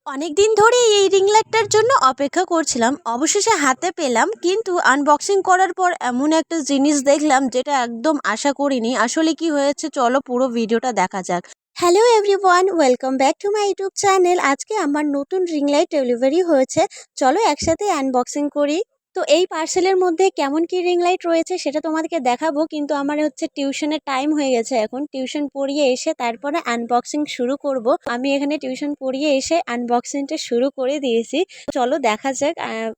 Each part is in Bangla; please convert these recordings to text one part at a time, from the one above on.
অনেক দিন ধরেই এই রিং লাইটটার জন্য অপেক্ষা করছিলাম, অবশেষে হাতে পেলাম। কিন্তু আনবক্সিং করার পর এমন একটা জিনিস দেখলাম যেটা একদম আশা করিনি। আসলে কি হয়েছে চলো পুরো ভিডিওটা দেখা যাক। Hello everyone, welcome back to my YouTube channel. আজকে আমার নতুন রিং লাইট ডেলিভারি হয়েছে, চলো একসাথে আনবক্সিং করি। তো এই পার্সেলের মধ্যে কেমন কি রিং লাইট রয়েছে সেটা তোমাদেরকে দেখাবো, কিন্তু আমার হচ্ছে টিউশনের টাইম হয়ে গেছে। এখন টিউশন পড়িয়ে এসে তারপরে আনবক্সিং শুরু করব। আমি এখানে টিউশন পড়িয়ে এসে আনবক্সিংটা শুরু করে দিয়েছি। চলো দেখা যাক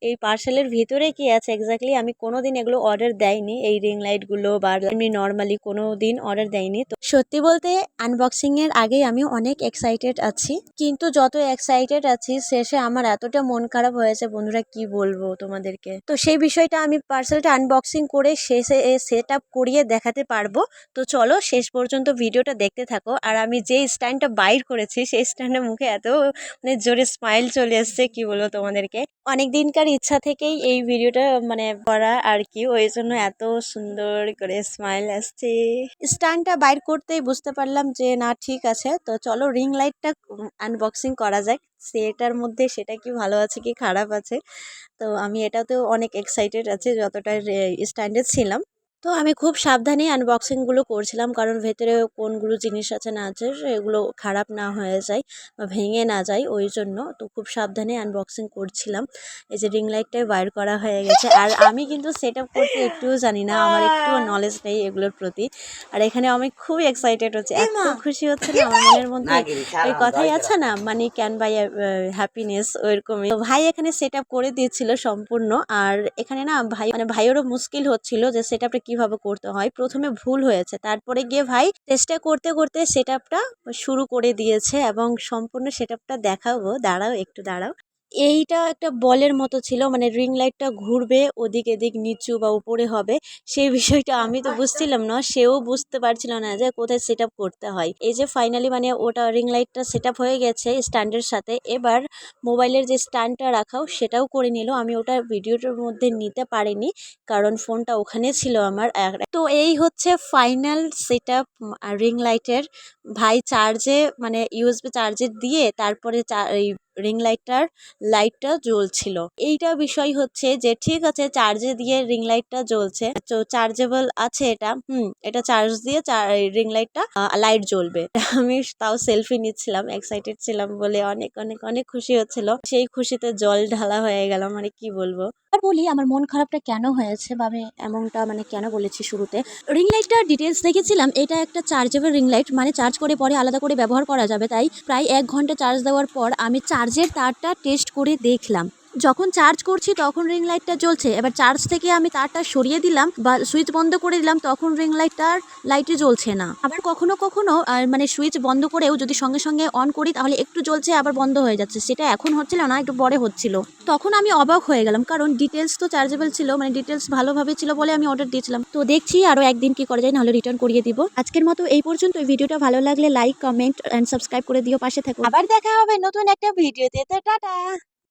এই পার্সেলের ভিতরে কি আছে এক্স্যাক্টলি। আমি কোনোদিন এগুলো অর্ডার দেয়নি, এই রিং লাইট গুলো বা এমনি নর্মালি কোনো দিন অর্ডার দেয়নি। তো সত্যি বলতে আনবক্সিং এর আগে আমি অনেক এক্সাইটেড আছি, কিন্তু যত এক্সাইটেড আছি শেষে আমার এতটা মন খারাপ হয়েছে বন্ধুরা, কি বলবো তোমাদেরকে। তো সেই বিষয়টা আমি পার্সেলটা আনবক্সিং করে শেষে সেট আপ করিয়ে দেখাতে পারবো। তো চলো শেষ পর্যন্ত ভিডিওটা দেখতে থাকো। আর আমি যে স্ট্যান্ডটা বাইর করেছি সেই স্ট্যান্ডের মুখে এত জোরে স্মাইল চলে এসছে, কি বলবো তোমাদেরকে। অনেক দিনকার ইচ্ছা থেকেই এই ভিডিওটা করা আর কি, ওই জন্য এত সুন্দর করে স্মাইল আসছে। স্ট্যান্ডটা বাইর করতেই বুঝতে পারলাম যে না ঠিক আছে। তো চলো রিং লাইটটা আনবক্সিং করা যাক, সেটার মধ্যে সেটা কি ভালো আছে কি খারাপ আছে। তো আমি এটাতেও অনেক এক্সাইটেড আছি যতটা স্ট্যান্ডার্ড ছিলাম। তো আমি খুব সাবধানে আনবক্সিংগুলো করছিলাম, কারণ ভেতরে কোনগুলো জিনিস আছে না আছে সেগুলো খারাপ না হয়ে যায় বা ভেঙে না যায়, ওই জন্য তো খুব সাবধানে আনবক্সিং করছিলাম। এই যে রিং লাইটটাই বাইর করা হয়ে গেছে। আর আমি কিন্তু সেট আপ করতে একটুও জানি না, আমার একটুও নলেজ নেই এগুলোর প্রতি। আর এখানে আমি খুব এক্সাইটেড হচ্ছি, এত খুশি হচ্ছে না আমার মনের মধ্যে। ওই কথাই আছে না, মানি ক্যান বাই হ্যাপিনেস, ওইরকমই। ভাই এখানে সেট আপ করে দিয়েছিল সম্পূর্ণ। আর এখানে না ভাইয়েরও মুশকিল হচ্ছিল যে সেট আপটা কিভাবে করতে হয়। প্রথমে ভুল হয়েছে, তারপরে গিয়ে ভাই চেষ্টা করতে করতে সেট আপটা শুরু করে দিয়েছে এবং সম্পূর্ণ সেট আপটা দেখাবো। দাঁড়াও একটু দাঁড়াও। এইটা একটা বলের মতো ছিল, রিং লাইটটা ঘুরবে ওদিক এদিক নিচু বা উপরে হবে, সেই বিষয়টা আমি তো বুঝছিলাম না, সেও বুঝতে পারছিল না যে কোথায় সেট আপ করতে হয়। এই যে ফাইনালি ওটা রিং লাইটটা সেট আপ হয়ে গেছে স্ট্যান্ডের সাথে। এবার মোবাইলের যে স্ট্যান্ডটা রাখাও সেটাও করে নিল। আমি ওটা ভিডিওটার মধ্যে নিতে পারিনি, কারণ ফোনটা ওখানে ছিল আমার। তো এই হচ্ছে ফাইনাল সেট আপ রিং লাইটের। ভাই চার্জে ইউএসবি চার্জে দিয়ে তারপরে এই রিং লাইটটা জ্বলছিল। এইটা বিষয় হচ্ছে যে ঠিক আছে চার্জে দিয়ে রিং লাইটটা জ্বলছে, তো চার্জেবল আছে এটা। এটা চার্জ দিয়ে রিং লাইটটা লাইট জ্বলবে। আমি তাও সেলফি নিচ্ছিলাম, এক্সাইটেড ছিলাম বলে অনেক অনেক অনেক খুশি হচ্ছিল। সেই খুশিতে জল ঢালা হয়ে গেল, কি বলবো। আর বলি আমার মন খারাপটা কেন হয়েছে বা আমি এমনটা কেন বলেছি শুরুতে। রিং লাইটটার ডিটেলস দেখেছিলাম, এটা একটা চার্জেবল রিং লাইট, চার্জ করে পরে আলাদা করে ব্যবহার করা যাবে। তাই প্রায় 1 ঘন্টা চার্জ দেওয়ার পর আমি চার্জের তারটা টেস্ট করে দেখলাম। যখন চার্জ করছি তখন রিং লাইটটা জ্বলছে, এবার চার্জ থেকে আমি তারটা সরিয়ে দিলাম বা সুইচ বন্ধ করে দিলাম, তখন রিং লাইটে জ্বলছে না। আবার কখনো কখনো সুইচ বন্ধ করেও যদি সঙ্গে সঙ্গে অন করি তাহলে একটু জ্বলছে আবার বন্ধ হয়ে যাচ্ছে। সেটা এখন হচ্ছিল না, একটু পরে হচ্ছিল। তখন আমি অবাক হয়ে গেলাম, কারণ ডিটেলস তো চার্জেবল ছিল, ডিটেলস ভালোভাবে ছিল বলে আমি অর্ডার দিয়েছিলাম। তো দেখছি আরো একদিন কি করা যায়, নাহলে রিটার্ন করিয়ে দিব। আজকের মতো এই পর্যন্ত। ভিডিওটা ভালো লাগলে লাইক, কমেন্ট এন্ড সাবস্ক্রাইব করে দিও, পাশে থাকো। আবার দেখা হবে নতুন একটা ভিডিওতে। তো টাটা।